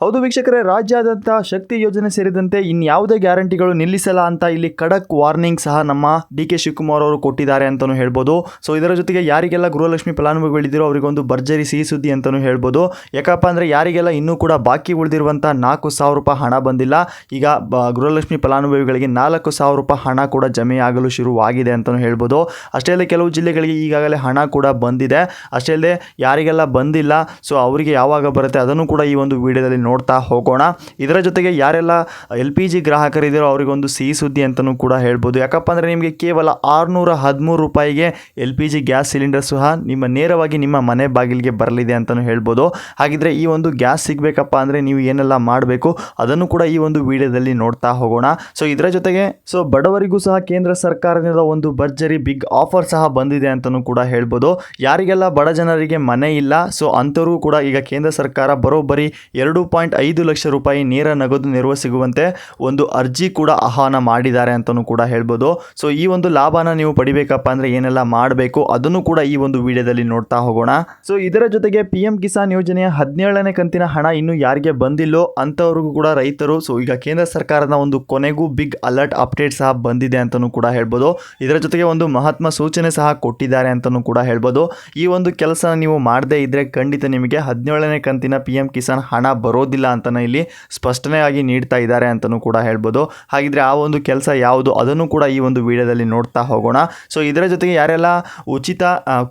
ಹೌದು ವೀಕ್ಷಕರೇ, ರಾಜ್ಯಾದ್ಯಂತ ಶಕ್ತಿ ಯೋಜನೆ ಸೇರಿದಂತೆ ಇನ್ಯಾವುದೇ ಗ್ಯಾರಂಟಿಗಳು ನಿಲ್ಲಿಸಲ್ಲ ಅಂತ ಇಲ್ಲಿ ಖಡಕ್ ವಾರ್ನಿಂಗ್ ಸಹ ನಮ್ಮ ಡಿ.ಕೆ. ಶಿವಕುಮಾರ್ ಅವರು ಕೊಟ್ಟಿದ್ದಾರೆ ಅಂತಲೂ ಹೇಳ್ಬೋದು. ಸೊ ಇದರ ಜೊತೆಗೆ ಯಾರಿಗೆಲ್ಲ ಗೃಹಲಕ್ಷ್ಮಿ ಫಲಾನುಭವಿಗಳಿದ್ದೀರೋ ಅವರಿಗೊಂದು ಭರ್ಜರಿ ಸಿಹಿ ಸುದ್ದಿ ಅಂತಲೂ ಹೇಳ್ಬೋದು. ಯಾಕಪ್ಪ ಅಂದರೆ ಯಾರಿಗೆಲ್ಲ ಇನ್ನೂ ಕೂಡ ಬಾಕಿ ಉಳಿದಿರುವಂಥ 4,000 ರೂಪಾಯಿ ಹಣ ಬಂದಿಲ್ಲ, ಈಗ ಗೃಹಲಕ್ಷ್ಮಿ ಫಲಾನುಭವಿಗಳಿಗೆ 4,000 ರೂಪಾಯಿ ಹಣ ಕೂಡ ಜಮೆಯಾಗಲು ಶುರುವಾಗಿದೆ ಅಂತಲೂ ಹೇಳ್ಬೋದು. ಅಷ್ಟೇ ಅಲ್ಲದೆ ಕೆಲವು ಜಿಲ್ಲೆಗಳಿಗೆ ಈಗಾಗಲೇ ಹಣ ಕೂಡ ಬಂದಿದೆ. ಅಷ್ಟೇ ಅಲ್ಲದೆ ಯಾರಿಗೆಲ್ಲ ಬಂದಿಲ್ಲ ಸೊ ಅವರಿಗೆ ಯಾವಾಗ ಬರುತ್ತೆ ಅದನ್ನು ಕೂಡ ಈ ಒಂದು ವಿಡಿಯೋದಲ್ಲಿ ನೋಡ್ತಾ ಹೋಗೋಣ. ಇದರ ಜೊತೆಗೆ ಯಾರೆಲ್ಲ LPG ಗ್ರಾಹಕರಿದ್ದೀರೋ ಅವರಿಗೊಂದು ಸಿಹಿ ಸುದ್ದಿ ಅಂತಲೂ ಕೂಡ ಹೇಳ್ಬೋದು. ಯಾಕಪ್ಪ ಅಂದರೆ ನಿಮಗೆ ಕೇವಲ 613 ರೂಪಾಯಿಗೆ LPG ಗ್ಯಾಸ್ ಸಿಲಿಂಡರ್ ಸಹ ನೇರವಾಗಿ ನಿಮ್ಮ ಮನೆ ಬಾಗಿಲಿಗೆ ಬರಲಿದೆ ಅಂತಲೂ ಹೇಳ್ಬೋದು. ಹಾಗಿದ್ರೆ ಈ ಒಂದು ಗ್ಯಾಸ್ ಸಿಗಬೇಕಪ್ಪ ಅಂದರೆ ನೀವು ಏನೆಲ್ಲ ಮಾಡಬೇಕು ಅದನ್ನು ಕೂಡ ಈ ಒಂದು ವಿಡಿಯೋದಲ್ಲಿ ನೋಡ್ತಾ ಹೋಗೋಣ. ಸೊ ಇದರ ಜೊತೆಗೆ ಬಡವರಿಗೂ ಸಹ ಕೇಂದ್ರ ಸರ್ಕಾರದಿಂದ ಒಂದು ಭರ್ಜರಿ ಬಿಗ್ ಆಫರ್ ಸಹ ಬಂದಿದೆ ಅಂತಲೂ ಕೂಡ ಹೇಳ್ಬೋದು. ಯಾರಿಗೆಲ್ಲ ಬಡ ಜನರಿಗೆ ಮನೆ ಇಲ್ಲ ಸೊ ಅಂಥವ್ರಿಗೂ ಕೂಡ ಈಗ ಕೇಂದ್ರ ಸರ್ಕಾರ ಬರೋಬ್ಬರಿ 2.5 ಲಕ್ಷ ರೂಪಾಯಿ ನೇರ ನಗದು ನೆರವು ಸಿಗುವಂತೆ ಒಂದು ಅರ್ಜಿ ಕೂಡ ಆಹ್ವಾನ ಮಾಡಿದ್ದಾರೆ ಅಂತಲೂ ಕೂಡ ಹೇಳ್ಬೋದು. ಸೊ ಈ ಒಂದು ಲಾಭನ ನೀವು ಪಡಿಬೇಕಪ್ಪ ಅಂದರೆ ಏನೆಲ್ಲ ಮಾಡಬೇಕು ಅದನ್ನು ಕೂಡ ಈ ಒಂದು ವಿಡಿಯೋದಲ್ಲಿ ನೋಡ್ತಾ ಹೋಗೋಣ. ಸೊ ಇದರ ಜೊತೆಗೆ PM ಕಿಸಾನ್ ಯೋಜನೆಯ 17ನೇ ಕಂತಿನ ಹಣ ಇನ್ನು ಯಾರಿಗೆ ಬಂದಿಲ್ಲೋ ಅಂಥವ್ರಿಗೂ ಕೂಡ ರೈತರು ಸೊ ಈಗ ಕೇಂದ್ರ ಸರ್ಕಾರದ ಒಂದು ಕೊನೆಗೂ ಬಿಗ್ ಅಲರ್ಟ್ ಅಪ್ಡೇಟ್ ಸಹ ಬಂದಿದೆ ಅಂತಲೂ ಕೂಡ ಹೇಳ್ಬೋದು. ಇದರ ಜೊತೆಗೆ ಒಂದು ಮಹತ್ವ ಸೂಚನೆ ಸಹ ಕೊಟ್ಟಿದ್ದಾರೆ ಅಂತಲೂ ಕೂಡ ಹೇಳ್ಬೋದು. ಈ ಒಂದು ಕೆಲಸ ನೀವು ಮಾಡದೇ ಇದ್ದರೆ ಖಂಡಿತ ನಿಮಗೆ 17ನೇ ಕಂತಿನ PM ಕಿಸಾನ್ ಹಣ ಬರೋದಿಲ್ಲ ಅಂತಲೇ ಇಲ್ಲಿ ಸ್ಪಷ್ಟನೆಯಾಗಿ ನೀಡ್ತಾ ಇದ್ದಾರೆ ಅಂತಲೂ ಕೂಡ ಹೇಳ್ಬೋದು. ಹಾಗಿದ್ರೆ ಆ ಒಂದು ಕೆಲಸ ಯಾವುದು ಅದನ್ನು ಕೂಡ ಈ ಒಂದು ವಿಡಿಯೋದಲ್ಲಿ ನೋಡ್ತಾ ಹೋಗೋಣ. ಸೊ ಇದರ ಜೊತೆಗೆ ಯಾರೆಲ್ಲ ಉಚಿತ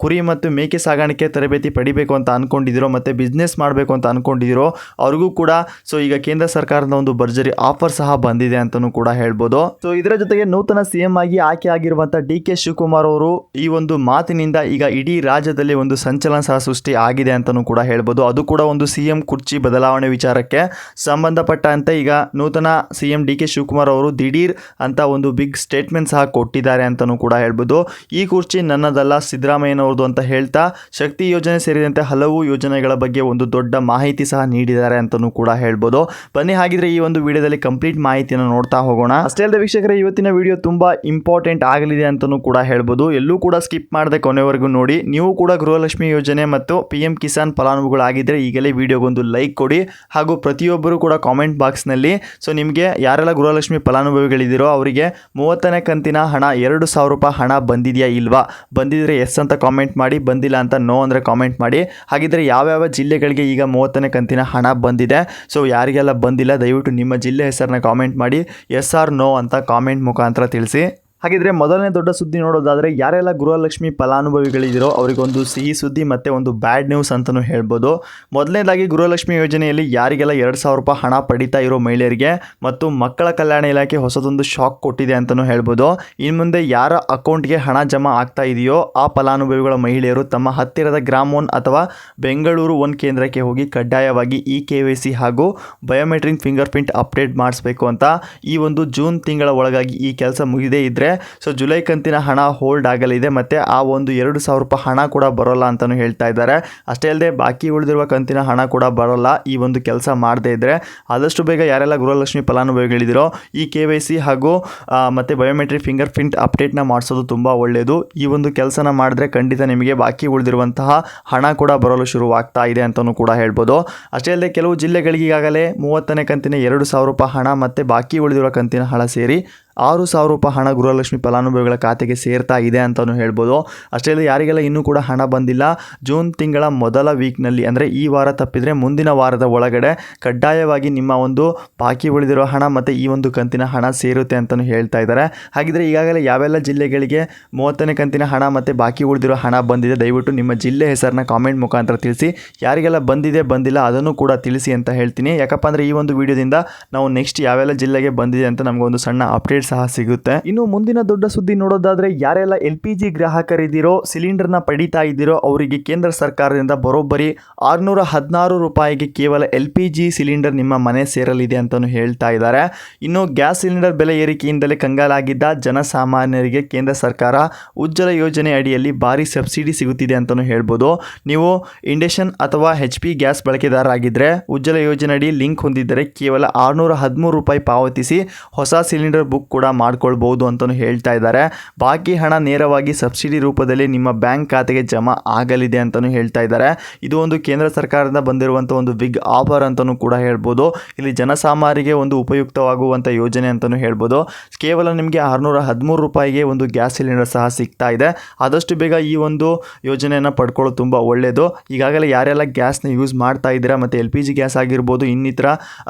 ಕುರಿ ಮತ್ತು ಮೇಕೆ ಸಾಗಾಣಿಕೆ ತರಬೇತಿ ಪಡಿಬೇಕು ಅಂತ ಅಂದ್ಕೊಂಡಿದ್ದೀರೋ ಮತ್ತು ಬಿಸ್ನೆಸ್ ಮಾಡಬೇಕು ಅಂತ ಅಂದ್ಕೊಂಡಿದ್ದೀರೋ ಅವ್ರಿಗೂ ಕೂಡ ಸೊ ಈಗ ಕೇಂದ್ರ ಸರ್ಕಾರದ ಒಂದು ಭರ್ಜರಿ ಆಫರ್ ಸಹ ಬಂದಿದೆ ಅಂತಲೂ ಕೂಡ ಹೇಳ್ಬೋದು. ಸೊ ಇದರ ಜೊತೆಗೆ ನೂತನ CM ಆಗಿ ಆಯ್ಕೆ ಆಗಿರುವಂಥ ಡಿ.ಕೆ. ಶಿವಕುಮಾರ್ ಅವರು ಈ ಒಂದು ಮಾತಿನಿಂದ ಈಗ ಇಡೀ ರಾಜ್ಯದಲ್ಲಿ ಒಂದು ಸಂಚಲನ ಸಹ ಸೃಷ್ಟಿ ಆಗಿದೆ ಅಂತಲೂ ಕೂಡ ಹೇಳ್ಬೋದು. ಅದು ಕೂಡ ಒಂದು CM ಕುರ್ಚಿ ಬದಲಾವಣೆ ವಿಚಾರಕ್ಕೆ ಸಂಬಂಧಪಟ್ಟಂತೆ ಈಗ ನೂತನ CM ಡಿ.ಕೆ. ಶಿವಕುಮಾರ್ ಅವರು ದಿಢೀರ್ ಅಂತ ಒಂದು ಬಿಗ್ ಸ್ಟೇಟ್ಮೆಂಟ್ ಸಹ ಕೊಟ್ಟಿದ್ದಾರೆ ಅಂತಲೂ ಕೂಡ ಹೇಳ್ಬೋದು. ಈ ಕುರ್ಚಿ ನನ್ನದಲ್ಲ, ಸಿದ್ದರಾಮಯ್ಯನವ್ರದ್ದು ಅಂತ ಹೇಳ್ತಾ ಶಕ್ತಿ ಯೋಜನೆ ಸೇರಿದಂತೆ ಹಲವು ಯೋಜನೆಗಳ ಬಗ್ಗೆ ಒಂದು ದೊಡ್ಡ ಮಾಹಿತಿ ಸಹ ನೀಡಿದ್ದಾರೆ ಅಂತಲೂ ಕೂಡ ಹೇಳ್ಬೋದು. ಬನ್ನಿ ಹಾಗಿದ್ರೆ ಈ ಒಂದು ವಿಡಿಯೋದಲ್ಲಿ ಕಂಪ್ಲೀಟ್ ಮಾಹಿತಿಯನ್ನು ನೋಡ್ತಾ ಹೋಗೋಣ. ಅಷ್ಟೇ ಅಲ್ಲದೆ ವೀಕ್ಷಕರೇ, ಇವತ್ತಿನ ವಿಡಿಯೋ ತುಂಬಾ ಇಂಪಾರ್ಟೆಂಟ್ ಆಗಲಿದೆ ಅಂತಲೂ ಕೂಡ ಹೇಳ್ಬೋದು. ಎಲ್ಲೂ ಕೂಡ ಸ್ಕಿಪ್ ಮಾಡದೆ ಕೊನೆವರೆಗೂ ನೋಡಿ. ನೀವು ಕೂಡ ಗೃಹಲಕ್ಷ್ಮಿ ಯೋಜನೆ ಮತ್ತು PM ಕಿಸಾನ್ ಫಲಾನುಭವಿಗಳಾಗಿದ್ದರೆ ಈಗಲೇ ವಿಡಿಯೋಗೊಂದು ಲೈಕ್ ಕೊಡಿ. ಹಾಗೂ ಪ್ರತಿಯೊಬ್ಬರು ಕೂಡ ಕಾಮೆಂಟ್ ಬಾಕ್ಸ್ನಲ್ಲಿ ಸೊ ನಿಮಗೆ ಯಾರೆಲ್ಲ ಗೃಹಲಕ್ಷ್ಮಿ ಫಲಾನುಭವಿಗಳಿದ್ದೀರೋ ಅವರಿಗೆ 30ನೇ ಕಂತಿನ ಹಣ 2,000 ರೂಪಾಯಿ ಹಣ ಬಂದಿದೆಯಾ ಇಲ್ವಾ, ಬಂದಿದ್ರೆ ಎಸ್ ಅಂತ ಕಾಮೆಂಟ್ ಮಾಡಿ, ಬಂದಿಲ್ಲ ಅಂತ ನೋ ಅಂದರೆ ಕಾಮೆಂಟ್ ಮಾಡಿ. ಹಾಗಿದ್ರೆ ಯಾವ್ಯಾವ ಜಿಲ್ಲೆಗಳಿಗೆ ಈಗ 30ನೇ ಕಂತಿನ ಹಣ ಬಂದಿದೆ, ಸೊ ಯಾರಿಗೆಲ್ಲ ಬಂದಿಲ್ಲ ದಯವಿಟ್ಟು ನಿಮ್ಮ ಜಿಲ್ಲೆ ಹೆಸರನ್ನ ಕಾಮೆಂಟ್ ಮಾಡಿ, ಎಸ್ ಆರ್ ನೋ ಅಂತ ಕಾಮೆಂಟ್ ಮುಖಾಂತರ ತಿಳಿಸಿ. ಹಾಗಿದ್ರೆ ಮೊದಲನೇ ದೊಡ್ಡ ಸುದ್ದಿ ನೋಡೋದಾದರೆ ಯಾರೆಲ್ಲ ಗೃಹಲಕ್ಷ್ಮಿ ಫಲಾನುಭವಿಗಳಿದ್ದೀರೋ ಅವರಿಗೊಂದು ಸಿಹಿ ಸುದ್ದಿ ಮತ್ತು ಒಂದು ಬ್ಯಾಡ್ ನ್ಯೂಸ್ ಅಂತಲೂ ಹೇಳ್ಬೋದು. ಮೊದಲನೇದಾಗಿ ಗೃಹಲಕ್ಷ್ಮಿ ಯೋಜನೆಯಲ್ಲಿ ಯಾರಿಗೆಲ್ಲ 2,000 ರೂಪಾಯಿ ಹಣ ಪಡಿತಾ ಇರೋ ಮಹಿಳೆಯರಿಗೆ ಮತ್ತು ಮಕ್ಕಳ ಕಲ್ಯಾಣ ಇಲಾಖೆ ಹೊಸದೊಂದು ಶಾಕ್ ಕೊಟ್ಟಿದೆ ಅಂತಲೂ ಹೇಳ್ಬೋದು. ಇನ್ನು ಮುಂದೆ ಯಾರ ಅಕೌಂಟ್ಗೆ ಹಣ ಜಮಾ ಆಗ್ತಾ ಇದೆಯೋ ಆ ಫಲಾನುಭವಿಗಳ ಮಹಿಳೆಯರು ತಮ್ಮ ಹತ್ತಿರದ ಗ್ರಾಮ ಒನ್ ಅಥವಾ ಬೆಂಗಳೂರು ಒನ್ ಕೇಂದ್ರಕ್ಕೆ ಹೋಗಿ ಕಡ್ಡಾಯವಾಗಿ KYC ಹಾಗೂ ಬಯೋಮೆಟ್ರಿಕ್ ಫಿಂಗರ್ ಪ್ರಿಂಟ್ ಅಪ್ಡೇಟ್ ಮಾಡಿಸ್ಬೇಕು ಅಂತ ಈ ಒಂದು ಜೂನ್ ತಿಂಗಳ ಒಳಗಾಗಿ ಈ ಕೆಲಸ ಮುಗಿದೇ ಇದ್ದರೆ ಸೊ ಜುಲೈ ಕಂತಿನ ಹಣ ಹೋಲ್ಡ್ ಆಗಲಿದೆ ಮತ್ತು ಆ ಒಂದು 2,000 ರೂಪಾಯಿ ಹಣ ಕೂಡ ಬರೋಲ್ಲ ಅಂತಲೂ ಹೇಳ್ತಾ ಇದ್ದಾರೆ. ಅಷ್ಟೇ ಅಲ್ಲದೆ ಬಾಕಿ ಉಳಿದಿರುವ ಕಂತಿನ ಹಣ ಕೂಡ ಬರೋಲ್ಲ ಈ ಒಂದು ಕೆಲಸ ಮಾಡದೇ ಇದ್ದರೆ. ಆದಷ್ಟು ಬೇಗ ಯಾರೆಲ್ಲ ಗೃಹಲಕ್ಷ್ಮಿ ಫಲಾನುಭವಿಗಳಿದ್ದೀರೋ ಈ KYC ಹಾಗೂ ಮತ್ತು ಬಯೋಮೆಟ್ರಿಕ್ ಫಿಂಗರ್ ಪ್ರಿಂಟ್ ಅಪ್ಡೇಟ್ನ ಮಾಡಿಸೋದು ತುಂಬ ಒಳ್ಳೆಯದು. ಈ ಒಂದು ಕೆಲಸನ ಮಾಡಿದ್ರೆ ಖಂಡಿತ ನಿಮಗೆ ಬಾಕಿ ಉಳಿದಿರುವಂತಹ ಹಣ ಕೂಡ ಬರಲು ಶುರುವಾಗ್ತಾ ಇದೆ ಅಂತಲೂ ಕೂಡ ಹೇಳ್ಬೋದು. ಅಷ್ಟೇ ಅಲ್ಲದೆ ಕೆಲವು ಜಿಲ್ಲೆಗಳಿಗೆ ಈಗಾಗಲೇ 30ನೇ ಕಂತಿನ 2,000 ರೂಪಾಯಿ ಹಣ ಮತ್ತು ಬಾಕಿ ಉಳಿದಿರುವ ಕಂತಿನ ಹಣ ಸೇರಿ 6,000 ರೂಪಾಯಿ ಹಣ ಗೃಹಲಕ್ಷ್ಮಿ ಫಲಾನುಭವಿಗಳ ಖಾತೆಗೆ ಸೇರ್ತಾ ಇದೆ ಅಂತಲೂ ಹೇಳ್ಬೋದು. ಅಷ್ಟೇ ಅಲ್ಲದೆ ಯಾರಿಗೆಲ್ಲ ಇನ್ನೂ ಕೂಡ ಹಣ ಬಂದಿಲ್ಲ, ಜೂನ್ ತಿಂಗಳ ಮೊದಲ ವೀಕ್ನಲ್ಲಿ ಅಂದರೆ ಈ ವಾರ ತಪ್ಪಿದರೆ ಮುಂದಿನ ವಾರದ ಒಳಗಡೆ ಕಡ್ಡಾಯವಾಗಿ ನಿಮ್ಮ ಒಂದು ಬಾಕಿ ಉಳಿದಿರೋ ಹಣ ಮತ್ತು ಈ ಒಂದು ಕಂತಿನ ಹಣ ಸೇರುತ್ತೆ ಅಂತಲೂ ಹೇಳ್ತಾ ಇದ್ದಾರೆ. ಹಾಗಿದ್ರೆ ಈಗಾಗಲೇ ಯಾವೆಲ್ಲ ಜಿಲ್ಲೆಗಳಿಗೆ 30ನೇ ಕಂತಿನ ಹಣ ಮತ್ತು ಬಾಕಿ ಉಳಿದಿರೋ ಹಣ ಬಂದಿದೆ ದಯವಿಟ್ಟು ನಿಮ್ಮ ಜಿಲ್ಲೆ ಹೆಸರನ್ನ ಕಾಮೆಂಟ್ ಮುಖಾಂತರ ತಿಳಿಸಿ. ಯಾರಿಗೆಲ್ಲ ಬಂದಿದೆ ಬಂದಿಲ್ಲ ಅದನ್ನು ಕೂಡ ತಿಳಿಸಿ ಅಂತ ಹೇಳ್ತೀನಿ. ಯಾಕಪ್ಪ ಅಂದರೆ ಈ ಒಂದು ವಿಡಿಯೋದಿಂದ ನಾವು ನೆಕ್ಸ್ಟ್ ಯಾವೆಲ್ಲ ಜಿಲ್ಲೆಗೆ ಬಂದಿದೆ ಅಂತ ನಮಗೊಂದು ಸಣ್ಣ ಅಪ್ಡೇಟ್ ಸಹ ಸಿಗುತ್ತೆ. ಇನ್ನು ಮುಂದಿನ ದೊಡ್ಡ ಸುದ್ದಿ ನೋಡೋದಾದ್ರೆ ಯಾರೆಲ್ಲ LPG ಗ್ರಾಹಕರಿದ್ದೀರೋ ಸಿಲಿಂಡರ್ನ ಪಡಿತಾ ಇದ್ದೀರೋ ಅವರಿಗೆ ಕೇಂದ್ರ ಸರ್ಕಾರದಿಂದ ಬರೋಬ್ಬರಿ 616 ರೂಪಾಯಿಗೆ ಕೇವಲ LPG ಸಿಲಿಂಡರ್ ನಿಮ್ಮ ಮನೆ ಸೇರಲಿದೆ ಅಂತಲೂ ಹೇಳ್ತಾ ಇದ್ದಾರೆ. ಇನ್ನು ಗ್ಯಾಸ್ ಸಿಲಿಂಡರ್ ಬೆಲೆ ಏರಿಕೆಯಿಂದಲೇ ಕಂಗಾಲಾಗಿದ್ದ ಜನಸಾಮಾನ್ಯರಿಗೆ ಕೇಂದ್ರ ಸರ್ಕಾರ ಉಜ್ವಲ ಯೋಜನೆ ಅಡಿಯಲ್ಲಿ ಭಾರಿ ಸಬ್ಸಿಡಿ ಸಿಗುತ್ತಿದೆ ಅಂತಲೂ ಹೇಳ್ಬೋದು. ನೀವು ಇಂಡಕ್ಷನ್ ಅಥವಾ HP ಗ್ಯಾಸ್ ಬಳಕೆದಾರರಾಗಿದ್ದರೆ ಉಜ್ವಲ ಯೋಜನೆ ಅಡಿ ಲಿಂಕ್ ಹೊಂದಿದ್ದರೆ ಕೇವಲ 613 ರೂಪಾಯಿ ಪಾವತಿಸಿ ಹೊಸ ಸಿಲಿಂಡರ್ ಬುಕ್ ಕೂಡ ಮಾಡ್ಕೊಳ್ಬೋದು ಅಂತಲೂ ಹೇಳ್ತಾ ಇದ್ದಾರೆ. ಬಾಕಿ ಹಣ ನೇರವಾಗಿ ಸಬ್ಸಿಡಿ ರೂಪದಲ್ಲಿ ನಿಮ್ಮ ಬ್ಯಾಂಕ್ ಖಾತೆಗೆ ಜಮಾ ಆಗಲಿದೆ ಅಂತಲೂ ಹೇಳ್ತಾ ಇದ್ದಾರೆ. ಇದು ಒಂದು ಕೇಂದ್ರ ಸರ್ಕಾರದಿಂದ ಬಂದಿರುವಂಥ ಒಂದು ಬಿಗ್ ಆಫರ್ ಅಂತಲೂ ಕೂಡ ಹೇಳ್ಬೋದು. ಇಲ್ಲಿ ಜನಸಾಮಾನ್ಯರಿಗೆ ಒಂದು ಉಪಯುಕ್ತವಾಗುವಂಥ ಯೋಜನೆ ಅಂತಲೂ ಹೇಳ್ಬೋದು. ಕೇವಲ ನಿಮಗೆ 613 ರೂಪಾಯಿಗೆ ಒಂದು ಗ್ಯಾಸ್ ಸಿಲಿಂಡರ್ ಸಹ ಸಿಗ್ತಾ ಇದೆ. ಆದಷ್ಟು ಬೇಗ ಈ ಒಂದು ಯೋಜನೆಯನ್ನು ಪಡ್ಕೊಳ್ಳೋದು ತುಂಬ ಒಳ್ಳೆಯದು. ಈಗಾಗಲೇ ಯಾರೆಲ್ಲ ಗ್ಯಾಸ್ನ ಯೂಸ್ ಮಾಡ್ತಾ ಇದ್ದೀರಾ ಮತ್ತು LPG ಗ್ಯಾಸ್ ಆಗಿರ್ಬೋದು, ಇನ್ನಿತರ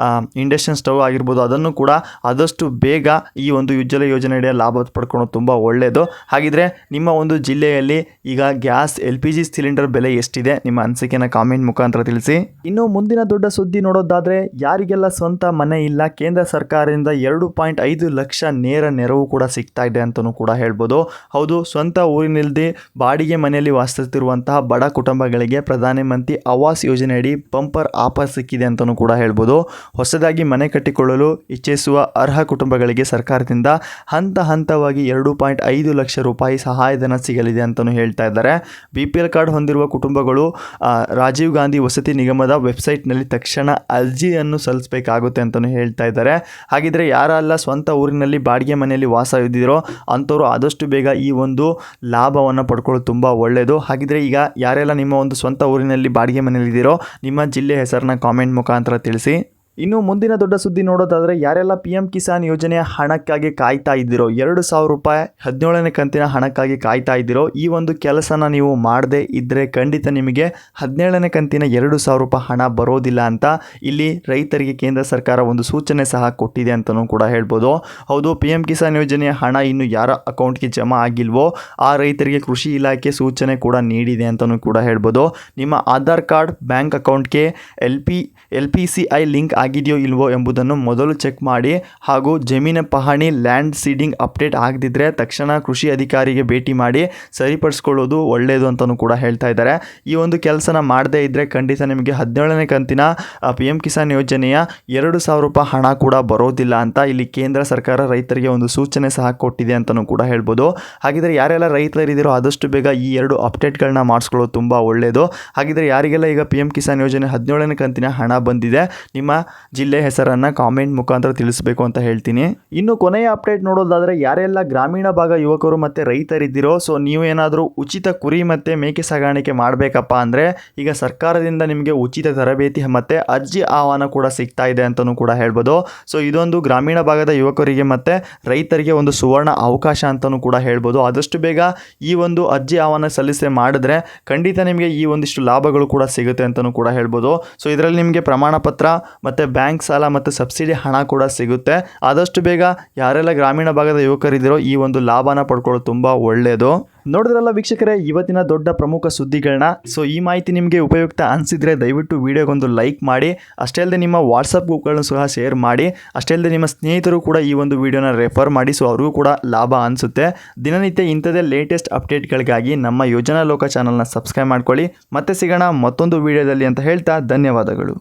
ಇಂಡಕ್ಷನ್ ಸ್ಟವ್ ಆಗಿರ್ಬೋದು, ಅದನ್ನು ಕೂಡ ಆದಷ್ಟು ಬೇಗ ಈ ಒಂದು ಉಜ್ವಲ ಯೋಜನೆಯ ಲಾಭ ಪಡ್ಕೊಳ್ಳೋದು ತುಂಬ ಒಳ್ಳೆಯದು. ಹಾಗಿದ್ರೆ ನಿಮ್ಮ ಒಂದು ಜಿಲ್ಲೆಯಲ್ಲಿ ಈಗ ಗ್ಯಾಸ್ LPG ಸಿಲಿಂಡರ್ ಬೆಲೆ ಎಷ್ಟಿದೆ, ನಿಮ್ಮ ಅನಿಸಿಕೆನ ಕಾಮೆಂಟ್ ಮುಖಾಂತರ ತಿಳಿಸಿ. ಇನ್ನು ಮುಂದಿನ ದೊಡ್ಡ ಸುದ್ದಿ ನೋಡೋದಾದರೆ, ಯಾರಿಗೆಲ್ಲ ಸ್ವಂತ ಮನೆ ಇಲ್ಲ, ಕೇಂದ್ರ ಸರ್ಕಾರದಿಂದ 2.5 ಲಕ್ಷ ನೇರ ನೆರವು ಕೂಡ ಸಿಗ್ತಾ ಇದೆ ಅಂತಲೂ ಕೂಡ ಹೇಳ್ಬೋದು. ಹೌದು, ಸ್ವಂತ ಊರಿನಿಲ್ಲದೆ ಬಾಡಿಗೆ ಮನೆಯಲ್ಲಿ ವಾಸಿಸುತ್ತಿರುವಂತಹ ಬಡ ಕುಟುಂಬಗಳಿಗೆ ಪ್ರಧಾನಮಂತ್ರಿ ಆವಾಸ್ ಯೋಜನೆಯಡಿ ಬಂಪರ್ ಆಫರ್ ಸಿಕ್ಕಿದೆ ಅಂತಲೂ ಕೂಡ ಹೇಳ್ಬೋದು. ಹೊಸದಾಗಿ ಮನೆ ಕಟ್ಟಿಕೊಳ್ಳಲು ಇಚ್ಛಿಸುವ ಅರ್ಹ ಕುಟುಂಬಗಳಿಗೆ ಸರ್ಕಾರದಿಂದ ಹಂತವಾಗಿ 2.5 ಲಕ್ಷ ರೂಪಾಯಿ ಸಹಾಯಧನ ಸಿಗಲಿದೆ ಅಂತಲೂ ಹೇಳ್ತಾ ಇದ್ದಾರೆ. BPL ಕಾರ್ಡ್ ಹೊಂದಿರುವ ಕುಟುಂಬಗಳು ರಾಜೀವ್ ಗಾಂಧಿ ವಸತಿ ನಿಗಮದ ವೆಬ್ಸೈಟ್ನಲ್ಲಿ ತಕ್ಷಣ ಅರ್ಜಿಯನ್ನು ಸಲ್ಲಿಸಬೇಕಾಗುತ್ತೆ ಅಂತಲೂ ಹೇಳ್ತಾ ಇದ್ದಾರೆ. ಹಾಗಿದ್ರೆ ಯಾರೆಲ್ಲ ಸ್ವಂತ ಊರಿನಲ್ಲಿ ಬಾಡಿಗೆ ಮನೆಯಲ್ಲಿ ವಾಸ ಇದ್ದಿರೋ ಅಂಥವ್ರು ಆದಷ್ಟು ಬೇಗ ಈ ಒಂದು ಲಾಭವನ್ನು ಪಡ್ಕೊಳ್ಳೋದು ತುಂಬ ಒಳ್ಳೆಯದು. ಹಾಗಿದ್ರೆ ಈಗ ಯಾರೆಲ್ಲ ನಿಮ್ಮ ಒಂದು ಸ್ವಂತ ಊರಿನಲ್ಲಿ ಬಾಡಿಗೆ ಮನೆಯಲ್ಲಿ ಇದ್ದೀರೋ ನಿಮ್ಮ ಜಿಲ್ಲೆ ಹೆಸರನ್ನ ಕಾಮೆಂಟ್ ಮುಖಾಂತರ ತಿಳಿಸಿ. ಇನ್ನು ಮುಂದಿನ ದೊಡ್ಡ ಸುದ್ದಿ ನೋಡೋದಾದರೆ, ಯಾರೆಲ್ಲ PM ಕಿಸಾನ್ ಯೋಜನೆಯ ಹಣಕ್ಕಾಗಿ ಕಾಯ್ತಾ ಇದ್ದೀರೋ, 2,000 ರೂಪಾಯಿ 17ನೇ ಕಂತಿನ ಹಣಕ್ಕಾಗಿ ಕಾಯ್ತಾ ಇದ್ದೀರೋ, ಈ ಒಂದು ಕೆಲಸನ ನೀವು ಮಾಡದೇ ಇದ್ದರೆ ಖಂಡಿತ ನಿಮಗೆ 17ನೇ ಕಂತಿನ 2,000 ರೂಪಾಯಿ ಹಣ ಬರೋದಿಲ್ಲ ಅಂತ ಇಲ್ಲಿ ರೈತರಿಗೆ ಕೇಂದ್ರ ಸರ್ಕಾರ ಒಂದು ಸೂಚನೆ ಸಹ ಕೊಟ್ಟಿದೆ ಅಂತಲೂ ಕೂಡ ಹೇಳ್ಬೋದು. ಹೌದು, PM ಕಿಸಾನ್ ಯೋಜನೆಯ ಹಣ ಇನ್ನು ಯಾರ ಅಕೌಂಟ್ಗೆ ಜಮಾ ಆಗಿಲ್ವೋ ಆ ರೈತರಿಗೆ ಕೃಷಿ ಇಲಾಖೆ ಸೂಚನೆ ಕೂಡ ನೀಡಿದೆ ಅಂತಲೂ ಕೂಡ ಹೇಳ್ಬೋದು. ನಿಮ್ಮ ಆಧಾರ್ ಕಾರ್ಡ್ ಬ್ಯಾಂಕ್ ಅಕೌಂಟ್ಗೆ LPCI ಲಿಂಕ್ ಆಗಿದೆಯೋ ಇಲ್ವೋ ಎಂಬುದನ್ನು ಮೊದಲು ಚೆಕ್ ಮಾಡಿ. ಹಾಗೂ ಜಮೀನು ಪಹಣಿ ಲ್ಯಾಂಡ್ ಸೀಡಿಂಗ್ ಅಪ್ಡೇಟ್ ಆಗದಿದ್ದರೆ ತಕ್ಷಣ ಕೃಷಿ ಅಧಿಕಾರಿಗೆ ಭೇಟಿ ಮಾಡಿ ಸರಿಪಡಿಸ್ಕೊಳ್ಳೋದು ಒಳ್ಳೆಯದು ಅಂತಲೂ ಕೂಡ ಹೇಳ್ತಾ ಇದ್ದಾರೆ. ಈ ಒಂದು ಕೆಲಸನ ಮಾಡದೇ ಇದ್ದರೆ ಖಂಡಿತ ನಿಮಗೆ 17ನೇ ಕಂತಿನ PM ಕಿಸಾನ್ ಯೋಜನೆಯ 2,000 ರೂಪಾಯಿ ಹಣ ಕೂಡ ಬರೋದಿಲ್ಲ ಅಂತ ಇಲ್ಲಿ ಕೇಂದ್ರ ಸರ್ಕಾರ ರೈತರಿಗೆ ಒಂದು ಸೂಚನೆ ಸಹ ಕೊಟ್ಟಿದೆ ಅಂತಲೂ ಕೂಡ ಹೇಳ್ಬೋದು. ಹಾಗಿದ್ರೆ ಯಾರೆಲ್ಲ ರೈತರಿದ್ದೀರೋ ಆದಷ್ಟು ಬೇಗ ಈ 2 ಅಪ್ಡೇಟ್ಗಳನ್ನ ಮಾಡಿಸ್ಕೊಳ್ಳೋದು ತುಂಬ ಒಳ್ಳೆಯದು. ಹಾಗಿದ್ರೆ ಯಾರಿಗೆಲ್ಲ ಈಗ PM ಕಿಸಾನ್ ಯೋಜನೆ 17ನೇ ಕಂತಿನ ಹಣ ಬಂದಿದೆ, ನಿಮ್ಮ ಜಿಲ್ಲೆ ಹೆಸರನ್ನು ಕಾಮೆಂಟ್ ಮುಖಾಂತರ ತಿಳಿಸಬೇಕು ಅಂತ ಹೇಳ್ತೀನಿ. ಇನ್ನು ಕೊನೆಯ ಅಪ್ಡೇಟ್ ನೋಡೋದಾದರೆ, ಯಾರೆಲ್ಲ ಗ್ರಾಮೀಣ ಭಾಗ ಯುವಕರು ಮತ್ತು ರೈತರಿದ್ದೀರೋ, ಸೊ ನೀವು ಏನಾದರೂ ಉಚಿತ ಕುರಿ ಮತ್ತು ಮೇಕೆ ಸಾಗಾಣಿಕೆ ಮಾಡಬೇಕಪ್ಪ ಅಂದರೆ ಈಗ ಸರ್ಕಾರದಿಂದ ನಿಮಗೆ ಉಚಿತ ತರಬೇತಿ ಮತ್ತು ಅರ್ಜಿ ಆಹ್ವಾನ ಕೂಡ ಸಿಗ್ತಾ ಇದೆ ಅಂತಲೂ ಕೂಡ ಹೇಳ್ಬೋದು. ಸೊ ಇದೊಂದು ಗ್ರಾಮೀಣ ಭಾಗದ ಯುವಕರಿಗೆ ಮತ್ತು ರೈತರಿಗೆ ಒಂದು ಸುವರ್ಣ ಅವಕಾಶ ಅಂತಲೂ ಕೂಡ ಹೇಳ್ಬೋದು. ಆದಷ್ಟು ಬೇಗ ಈ ಒಂದು ಅರ್ಜಿ ಆಹ್ವಾನ ಸಲ್ಲಿಸಿ ಮಾಡಿದ್ರೆ ಖಂಡಿತ ನಿಮಗೆ ಈ ಒಂದಿಷ್ಟು ಲಾಭಗಳು ಕೂಡ ಸಿಗುತ್ತೆ ಅಂತಲೂ ಕೂಡ ಹೇಳ್ಬೋದು. ಸೊ ಇದರಲ್ಲಿ ನಿಮಗೆ ಪ್ರಮಾಣ ಪತ್ರ ಮತ್ತು ಬ್ಯಾಂಕ್ ಸಾಲ ಮತ್ತು ಸಬ್ಸಿಡಿ ಹಣ ಕೂಡ ಸಿಗುತ್ತೆ. ಆದಷ್ಟು ಬೇಗ ಯಾರೆಲ್ಲ ಗ್ರಾಮೀಣ ಭಾಗದ ಯುವಕರಿದ್ದೀರೋ ಈ ಒಂದು ಲಾಭನ ಪಡ್ಕೊಳ್ಳೋದು ತುಂಬ ಒಳ್ಳೆಯದು. ನೋಡಿದ್ರಲ್ಲ ವೀಕ್ಷಕರೇ, ಇವತ್ತಿನ ದೊಡ್ಡ ಪ್ರಮುಖ ಸುದ್ದಿಗಳನ್ನ. ಸೊ ಈ ಮಾಹಿತಿ ನಿಮಗೆ ಉಪಯುಕ್ತ ಅನಿಸಿದರೆ ದಯವಿಟ್ಟು ವಿಡಿಯೋಗೊಂದು ಲೈಕ್ ಮಾಡಿ. ಅಷ್ಟೇ ಅಲ್ಲದೆ ನಿಮ್ಮ ವಾಟ್ಸಪ್ ಗ್ರೂಪ್ಗಳನ್ನು ಸಹ ಶೇರ್ ಮಾಡಿ. ಅಷ್ಟೇ ಅಲ್ಲದೆ ನಿಮ್ಮ ಸ್ನೇಹಿತರು ಕೂಡ ಈ ಒಂದು ವಿಡಿಯೋನ ರೆಫರ್ ಮಾಡಿ, ಸೊ ಅವ್ರಿಗೂ ಕೂಡ ಲಾಭ ಅನಿಸುತ್ತೆ. ದಿನನಿತ್ಯ ಇಂಥದೇ ಲೇಟೆಸ್ಟ್ ಅಪ್ಡೇಟ್ಗಳಿಗಾಗಿ ನಮ್ಮ ಯೋಜನಾ ಲೋಕ ಚಾನಲ್ನ ಸಬ್ಸ್ಕ್ರೈಬ್ ಮಾಡ್ಕೊಳ್ಳಿ. ಮತ್ತೆ ಸಿಗೋಣ ಮತ್ತೊಂದು ವಿಡಿಯೋದಲ್ಲಿ ಅಂತ ಹೇಳ್ತಾ ಧನ್ಯವಾದಗಳು.